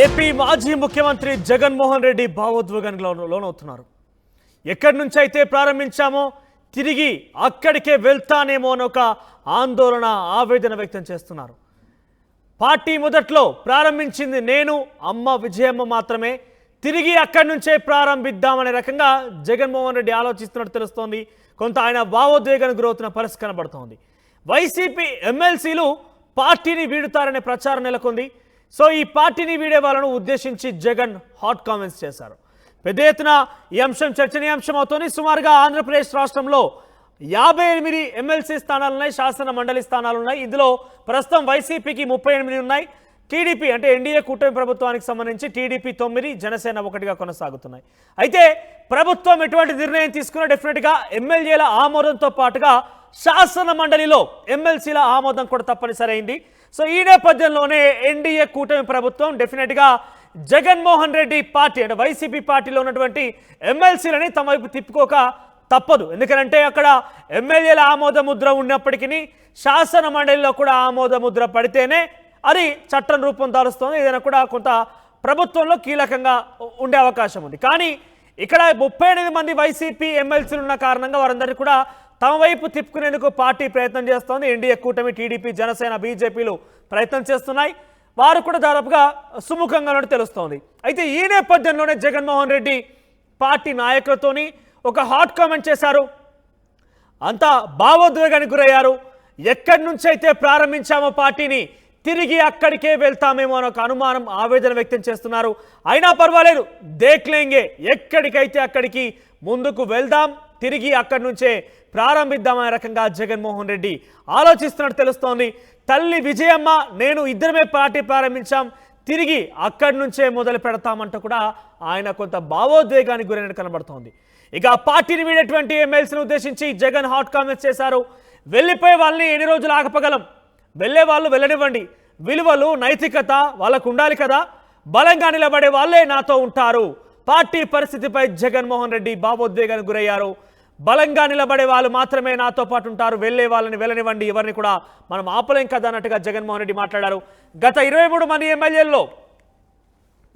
AP మాజీ ముఖ్యమంత్రి జగన్మోహన్ రెడ్డి భావోద్వేగానికి లోనవుతున్నారు. ఎక్కడి నుంచి అయితే ప్రారంభించామో తిరిగి అక్కడికే వెళ్తానేమో అని ఒక ఆందోళన, ఆవేదన వ్యక్తం చేస్తున్నారు. పార్టీ మొదట్లో ప్రారంభించింది నేను, అమ్మ విజయమ్మ మాత్రమే, తిరిగి అక్కడి నుంచే ప్రారంభిద్దామనే రకంగా జగన్మోహన్ రెడ్డి ఆలోచిస్తున్నట్టు తెలుస్తోంది. కొంత ఆయన భావోద్వేగానికి గురవుతున్న పరిస్థితి కనబడుతోంది. వైసీపీ ఎమ్మెల్సీలు పార్టీని వీడుతారనే ప్రచారం నెలకొంది. సో ఈ పార్టీని వీడే వాళ్ళను ఉద్దేశించి జగన్ హాట్ కామెంట్స్ చేశారు. పెద్ద ఎత్తున ఈ అంశం చర్చనీయాంశం అవుతోంది. సుమారుగా ఆంధ్రప్రదేశ్ రాష్ట్రంలో 58 ఎమ్మెల్సీ స్థానాలున్నాయి, శాసన మండలి స్థానాలున్నాయి. ఇందులో ప్రస్తుతం వైసీపీకి 38 ఉన్నాయి. టీడీపీ అంటే ఎన్డీఏ కూటమి ప్రభుత్వానికి సంబంధించి టీడీపీ 9, జనసేన 1గా కొనసాగుతున్నాయి. అయితే ప్రభుత్వం ఎటువంటి నిర్ణయం తీసుకున్నా డెఫినెట్గా ఎమ్మెల్యేల ఆమోదంతో పాటుగా శాసన మండలిలో ఎమ్మెల్సీల ఆమోదం కూడా తప్పనిసరి అయింది. సో ఈ నేపథ్యంలోనే ఎన్డీఏ కూటమి ప్రభుత్వం డెఫినెట్గా జగన్మోహన్ రెడ్డి పార్టీ అంటే వైసీపీ పార్టీలో ఉన్నటువంటి ఎమ్మెల్సీలని తమ వైపు తిప్పుకోక తప్పదు. ఎందుకంటే అక్కడ ఎమ్మెల్యేల ఆమోద ముద్ర ఉన్నప్పటికీ శాసన మండలిలో కూడా ఆమోద ముద్ర పడితేనే అది చట్టం రూపం దాలుస్తుంది. ఏదైనా కూడా కొంత ప్రభుత్వంలో కీలకంగా ఉండే అవకాశం ఉంది. కానీ ఇక్కడ 38 మంది వైసీపీ ఎమ్మెల్సీలు ఉన్న కారణంగా వారందరికీ కూడా తమ వైపు తిప్పుకునేందుకు పార్టీ ప్రయత్నం చేస్తోంది. ఎన్డీఏ కూటమి, టీడీపీ, జనసేన, బీజేపీలు ప్రయత్నం చేస్తున్నాయి. వారు కూడా దాదాపుగా సుముఖంగా ఉన్నట్టు తెలుస్తోంది. అయితే ఈ నేపథ్యంలోనే జగన్మోహన్ రెడ్డి పార్టీ నాయకులతోని ఒక హాట్ కామెంట్ చేశారు. అంతా భావోద్వేగానికి గురయ్యారు. ఎక్కడి నుంచి అయితే ప్రారంభించామో పార్టీని తిరిగి అక్కడికే వెళ్తామేమో అని ఒక అనుమానం, ఆవేదన వ్యక్తం చేస్తున్నారు. అయినా పర్వాలేదు, దేఖ్లేంగే, ఎక్కడికైతే అక్కడికి ముందుకు వెళ్దాం, తిరిగి అక్కడి నుంచే ప్రారంభిద్దామనే రకంగా జగన్మోహన్ రెడ్డి ఆలోచిస్తున్నట్టు తెలుస్తోంది. తల్లి విజయమ్మ, నేను ఇద్దరమే పార్టీ ప్రారంభించాం, తిరిగి అక్కడి నుంచే మొదలు పెడతామంటూ కూడా ఆయన కొంత భావోద్వేగానికి గురైనట్టు కనబడుతోంది. ఇక పార్టీని వీడేటువంటి ఎమ్మెల్సీని ఉద్దేశించి జగన్ హాట్ కామెంట్స్ చేశారు. వెళ్ళిపోయే వాళ్ళని ఎన్ని రోజులు ఆగపగలం, వెళ్ళే వాళ్ళు వెళ్ళనివ్వండి, విలువలు నైతికత వాళ్ళకు ఉండాలి కదా, బలంగా నిలబడే వాళ్ళే నాతో ఉంటారు. పార్టీ పరిస్థితిపై జగన్మోహన్ రెడ్డి భావోద్వేగానికి గురయ్యారు. బలంగా నిలబడే వాళ్ళు మాత్రమే నాతో పాటు ఉంటారు, వెళ్ళే వాళ్ళని వెళ్ళనివ్వండి, ఎవరిని కూడా మనం ఆపలేం కదా అన్నట్టుగా జగన్మోహన్ రెడ్డి మాట్లాడారు. గత 23 మంది ఎమ్మెల్యేల్లో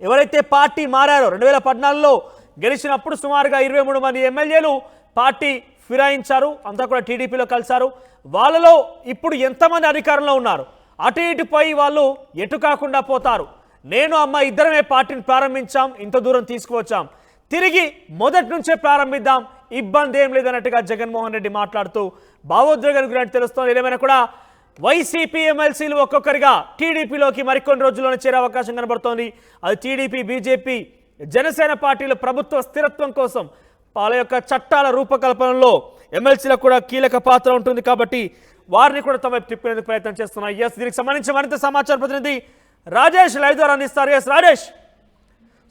ఎవరైతే పార్టీ మారారో 2014లో గెలిచినప్పుడు సుమారుగా 23 మంది ఎమ్మెల్యేలు పార్టీ ఫిరాయించారు, అంతా కూడా టీడీపీలో కలిశారు. వాళ్ళలో ఇప్పుడు ఎంతమంది అధికారంలో ఉన్నారు, అటు ఇటుపై వాళ్ళు ఎటు కాకుండా పోతారు. నేను అమ్మ ఇద్దరమే పార్టీని ప్రారంభించాం, ఇంత దూరం తీసుకువచ్చాం, తిరిగి మొదటి నుంచే ప్రారంభిద్దాం, ఇబ్బంది ఏం లేదన్నట్టుగా జగన్మోహన్ రెడ్డి మాట్లాడుతూ భావోద్వేగానికి గురైనట్టు తెలుస్తోంది. ఏదేమైనా కూడా వైసీపీ ఎమ్మెల్సీలు ఒక్కొక్కరిగా టీడీపీలోకి మరికొన్ని రోజుల్లోనే చేరే అవకాశం కనబడుతోంది. అది టీడీపీ, బీజేపీ, జనసేన పార్టీల ప్రభుత్వ స్థిరత్వం కోసం వాళ్ళ యొక్క చట్టాల రూపకల్పనలో ఎమ్మెల్సీలకు కూడా కీలక పాత్ర ఉంటుంది కాబట్టి వారిని కూడా తమ వైపు తిప్పేందుకు ప్రయత్నం చేస్తున్నారు. దీనికి సంబంధించి మరింత సమాచార ప్రతినిధి రాజేష్ లైవ్ ద్వారా అందిస్తారు. రాజేష్,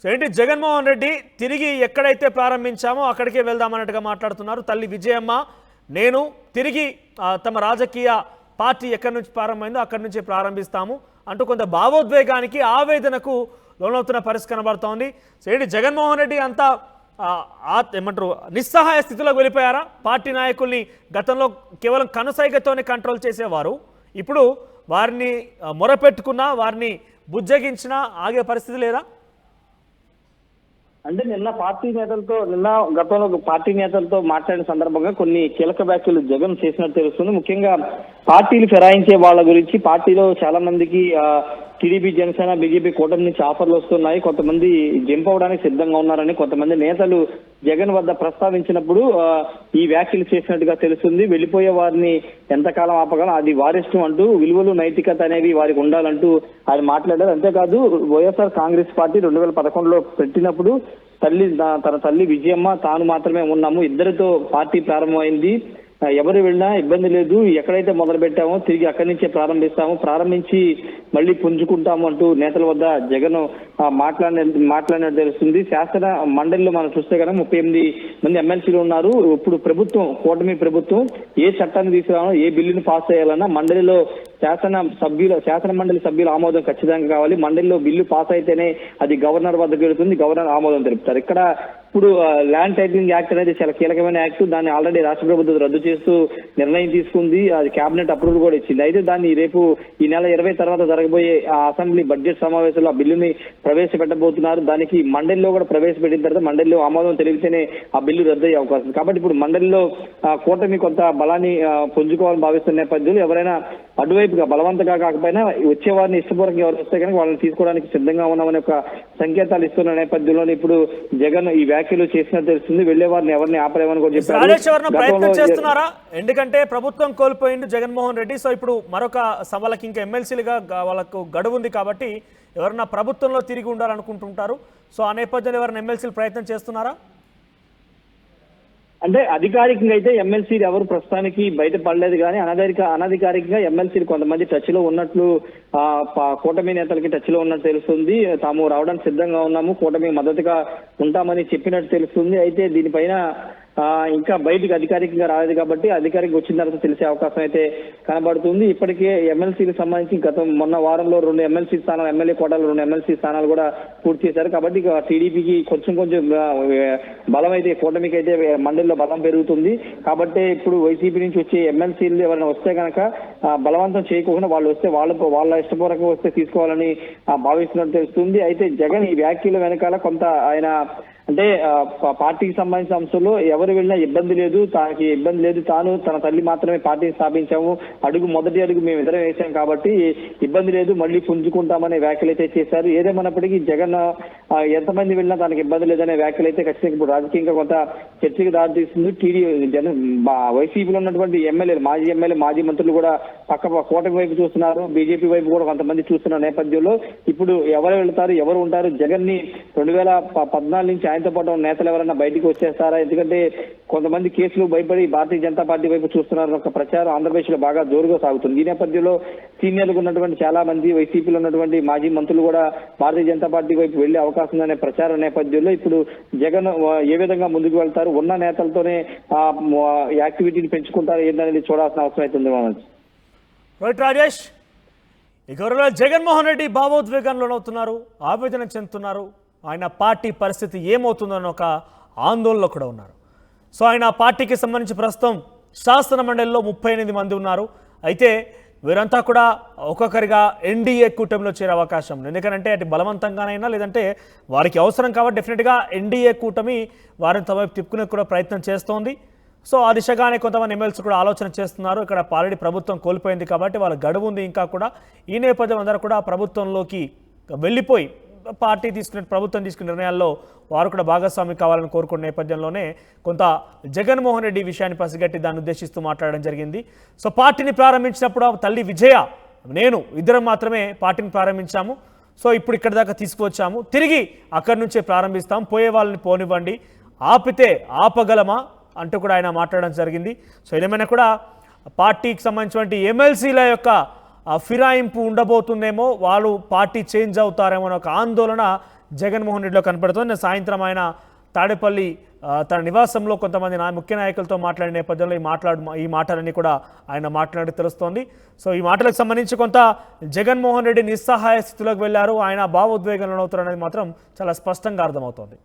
సో ఏంటి జగన్మోహన్ రెడ్డి తిరిగి ఎక్కడైతే ప్రారంభించామో అక్కడికే వెళ్దామన్నట్టుగా మాట్లాడుతున్నారు. తల్లి విజయమ్మ, నేను తిరిగి తమ రాజకీయ పార్టీ ఎక్కడి నుంచి ప్రారంభమైందో అక్కడి నుంచే ప్రారంభిస్తాము అంటూ కొంత భావోద్వేగానికి, ఆవేదనకు లోనవుతున్న పరిస్థితి కనబడుతోంది. సో ఏంటి జగన్మోహన్ రెడ్డి అంతా ఏమంటారు నిస్సహాయ స్థితిలోకి వెళ్ళిపోయారా? పార్టీ నాయకుల్ని గతంలో కేవలం కనుసైగతోనే కంట్రోల్ చేసేవారు, ఇప్పుడు వారిని మొరపెట్టుకున్నా, వారిని బుజ్జగించినా ఆగే పరిస్థితి లేదా? అంటే నిన్న గతంలో పార్టీ నేతలతో మాట్లాడిన సందర్భంగా కొన్ని కీలక వ్యాఖ్యలు జగన్ చేసినట్టు తెలుస్తుంది. ముఖ్యంగా పార్టీలు ఫిరాయించే వాళ్ళ గురించి పార్టీలో చాలా మందికి టీడీపీ, జనసేన, బీజేపీ కూటమి నుంచి ఆఫర్లు వస్తున్నాయి, కొంతమంది జంప్ అవడానికి సిద్ధంగా ఉన్నారని కొంతమంది నేతలు జగన్ వద్ద ప్రస్తావించినప్పుడు ఈ వ్యాఖ్యలు చేసినట్టుగా తెలుస్తుంది. వెళ్ళిపోయే వారిని ఎంతకాలం ఆపగలం, అది వారిష్టం అంటూ, విలువలు నైతికత అనేవి వారికి ఉండాలంటూ ఆయన మాట్లాడారు. అంతేకాదు, వైఎస్ఆర్ కాంగ్రెస్ పార్టీ 2011లో పెట్టినప్పుడు తన తల్లి విజయమ్మ, తాను మాత్రమే ఉన్నాము, ఇద్దరితో పార్టీ ప్రారంభమైంది, ఎవరు వెళ్ళినా ఇబ్బంది లేదు, ఎక్కడైతే మొదలు పెట్టామో తిరిగి అక్కడి నుంచే ప్రారంభిస్తాము, ప్రారంభించి మళ్ళీ పుంజుకుంటాము అంటూ నేతల వద్ద జగన్ మాట్లాడినట్టు తెలుస్తుంది. శాసన మండలిలో మనం చూస్తే కనుక 38 మంది ఎమ్మెల్సీలు ఉన్నారు. ఇప్పుడు ప్రభుత్వం, కూటమి ప్రభుత్వం ఏ చట్టాన్ని తీసుకురావాలో, ఏ బిల్లును పాస్ చేయాలన్నా మండలిలో శాసన మండలి సభ్యుల ఆమోదం ఖచ్చితంగా కావాలి. మండలిలో బిల్లు పాస్ అయితేనే అది గవర్నర్ వద్దకు వెళుతుంది, గవర్నర్ ఆమోదం తెలుపుతారు. ఇక్కడ ఇప్పుడు ల్యాండ్ టైటిలింగ్ యాక్ట్ అనేది చాలా కీలకమైన యాక్ట్, దాన్ని ఆల్రెడీ రాష్ట్ర ప్రభుత్వం రద్దు చేస్తూ నిర్ణయం తీసుకుంది, అది కేబినెట్ అప్రూవల్ కూడా ఇచ్చింది. అయితే దాన్ని రేపు ఈ నెల 20 తర్వాత జరగబోయే ఆ అసెంబ్లీ బడ్జెట్ సమావేశంలో ఆ బిల్లుని ప్రవేశపెట్టబోతున్నారు. దానికి మండలిలో కూడా ప్రవేశపెట్టిన తర్వాత మండలిలో ఆమోదం తెలిపితేనే ఆ బిల్లు రద్దయ్యే అవకాశం ఉంది. కాబట్టి ఇప్పుడు మండలిలో కూటమి కొంత బలాన్ని పుంజుకోవాలని భావిస్తున్న నేపథ్యంలో ఎవరైనా అటువైపుగా బలవంతంగా కాకపోయినా వచ్చే వారిని ఇష్టపూర్వకంగా ఎవరు వస్తే కనుక వాళ్ళని తీసుకోవడానికి సిద్ధంగా ఉన్నామనే ఒక సంకేతాలు ఇస్తున్న నేపథ్యంలో ఇప్పుడు జగన్ ఈ వ్యాఖ్యలు చేసినట్టు తెలుస్తుంది. వెళ్లే వారిని ఎవరిని ఆపలేమని కూడా చెప్పారు. ప్రయత్నం చేస్తున్నారా? ఎందుకంటే ప్రభుత్వం కోల్పోయింది జగన్మోహన్ రెడ్డి. సో ఇప్పుడు మరొక వాళ్ళకి ఇంకా ఎమ్మెల్సీలుగా వాళ్ళకు గడువు ఉంది కాబట్టి ఎవరన్నా ప్రభుత్వంలో తిరిగి ఉండాలనుకుంటుంటారు. సో ఆ నేపథ్యంలో ఎవరైనా ఎమ్మెల్సీలు ప్రయత్నం చేస్తున్నారా? అంటే అధికారికంగా అయితే ఎమ్మెల్సీలు ఎవరు ప్రస్తుతానికి బయట పడలేదు, కానీ అనధికారికంగా ఎమ్మెల్సీలు కొంతమంది టచ్ లో ఉన్నట్లు కూటమి నేతలకి టచ్ లో ఉన్నట్టు తెలుస్తుంది. తాము రావడానికి సిద్ధంగా ఉన్నాము, కూటమి మద్దతుగా ఉంటామని చెప్పినట్టు తెలుస్తుంది. అయితే దీనిపైన ఇంకా బయటకు అధికారికంగా రాలేదు కాబట్టి అధికారికంగా వచ్చిన తర్వాత తెలిసే అవకాశం అయితే కనబడుతుంది. ఇప్పటికే ఎమ్మెల్సీలకు సంబంధించి మొన్న వారంలో 2 ఎమ్మెల్సీ స్థానాలు, ఎమ్మెల్యే కోటాలో 2 ఎమ్మెల్సీ స్థానాలు కూడా పూర్తి చేశారు. కాబట్టి టీడీపీకి కొంచెం బలం అయితే, కూటమికి అయితే మండలిలో బలం పెరుగుతుంది. కాబట్టి ఇప్పుడు వైసీపీ నుంచి వచ్చే ఎమ్మెల్సీలు ఎవరైనా వస్తే కనుక బలవంతం చేయకుండా వాళ్ళు వస్తే వాళ్ళ ఇష్టపూర్వకంగా వస్తే తీసుకోవాలని భావిస్తున్నట్టు తెలుస్తుంది. అయితే జగన్ ఈ వ్యాఖ్యల వెనకాల కొంత ఆయన అంటే పార్టీకి సంబంధించిన అంశంలో ఎవరు వెళ్ళినా ఇబ్బంది లేదు, తనకి ఇబ్బంది లేదు, తాను తన తల్లి మాత్రమే పార్టీని స్థాపించాము, మొదటి అడుగు మేము ఇద్దరం వేసాం కాబట్టి ఇబ్బంది లేదు, మళ్ళీ పుంజుకుంటామనే వ్యాఖ్యలు అయితే చేశారు. ఏదేమన్నప్పటికీ జగన్ ఎంతమంది వెళ్ళినా తనకి ఇబ్బంది లేదనే వ్యాఖ్యలు అయితే ఖచ్చితంగా ఇప్పుడు రాజకీయంగా కొంత చర్చకు దారితీస్తుంది. వైసీపీలో ఉన్నటువంటి ఎమ్మెల్యేలు, మాజీ మంత్రులు కూడా పక్క కూటమి వైపు చూస్తున్నారు, బీజేపీ వైపు కూడా కొంతమంది చూస్తున్న నేపథ్యంలో ఇప్పుడు ఎవరు వెళ్తారు, ఎవరు ఉంటారు? జగన్ ని 2014 నుంచి ఆయనతో పాటు నేతలు ఎవరైనా బయటికి వచ్చేస్తారా? ఎందుకంటే కొంతమంది కేసులు భయపడి భారతీయ జనతా పార్టీ వైపు చూస్తున్నారు ఒక ప్రచారం ఆంధ్రప్రదేశ్ లో బాగా జోరుగా సాగుతుంది. ఈ నేపథ్యంలో సీనియర్లు ఉన్నటువంటి చాలా మంది వైసీపీలో ఉన్నటువంటి మాజీ మంత్రులు కూడా భారతీయ జనతా పార్టీ వైపు వెళ్లే అవకాశం ఉందనే ప్రచారం నేపథ్యంలో ఇప్పుడు జగన్ ఏ విధంగా ముందుకు వెళ్తారు, ఉన్న నేతలతోనే యాక్టివిటీని పెంచుకుంటారు ఏంటనేది చూడాల్సిన అవసరం అవుతుంది. రైట్ రాజేష్, ఇక జగన్మోహన్ రెడ్డి భావోద్వేగానికి లోనవుతున్నారు, ఆవేదన చెందుతున్నారు. ఆయన పార్టీ పరిస్థితి ఏమవుతుందన్న ఒక ఆందోళనలో కూడా ఉన్నారు. సో ఆయన పార్టీకి సంబంధించి ప్రస్తుతం శాసన మండలిలో 38 మంది ఉన్నారు. అయితే వీరంతా కూడా ఒక్కొక్కరిగా ఎన్డీఏ కూటమిలో చేరే అవకాశం ఉంది. ఎందుకంటే అటు బలవంతంగానైనా లేదంటే వారికి అవసరం కాబట్టి డెఫినెట్గా ఎన్డీఏ కూటమి వారిని తమ వైపు తిప్పుకునే కూడా ప్రయత్నం చేస్తోంది. సో ఆ దిశగానే కొంతమంది ఎమ్మెల్సీ కూడా ఆలోచన చేస్తున్నారు. ఇక్కడ ఆల్రెడీ ప్రభుత్వం కోల్పోయింది కాబట్టి వాళ్ళ గడువు ఉంది ఇంకా కూడా. ఈ నేపథ్యం అందరూ కూడా ప్రభుత్వంలోకి వెళ్ళిపోయి ప్రభుత్వం తీసుకునే నిర్ణయాల్లో వారు కూడా భాగస్వామి కావాలని కోరుకున్న నేపథ్యంలోనే కొంత జగన్మోహన్ రెడ్డి విషయాన్ని పసిగట్టి దాన్ని ఉద్దేశిస్తూ మాట్లాడడం జరిగింది. సో పార్టీని ప్రారంభించినప్పుడు తల్లి విజయ నేను ఇద్దరం మాత్రమే పార్టీని ప్రారంభించాము. సో ఇప్పుడు ఇక్కడ దాకా తీసుకువచ్చాము, తిరిగి అక్కడి నుంచే ప్రారంభిస్తాం, పోయే వాళ్ళని పోనివ్వండి, ఆపితే ఆపగలమా అంటూ కూడా ఆయన మాట్లాడడం జరిగింది. సో ఏదేమైనా కూడా పార్టీకి సంబంధించినటువంటి ఎమ్మెల్సీల యొక్క ఫిరాయింపు ఉండబోతుందేమో, వాళ్ళు పార్టీ చేంజ్ అవుతారేమో అనే ఒక ఆందోళన జగన్మోహన్ రెడ్డిలో కనపడుతుంది. సాయంత్రం ఆయన తాడేపల్లి తన నివాసంలో కొంతమంది ముఖ్య నాయకులతో మాట్లాడిన నేపథ్యంలో ఈ మాటలన్నీ కూడా ఆయన మాట్లాడి తెలుస్తోంది. సో ఈ మాటలకు సంబంధించి కొంత జగన్మోహన్ రెడ్డి నిస్సహాయ స్థితిలోకి వెళ్ళారు, ఆయన భావోద్వేగంలో అవుతారు అనేది మాత్రం చాలా స్పష్టంగా అర్థమవుతోంది.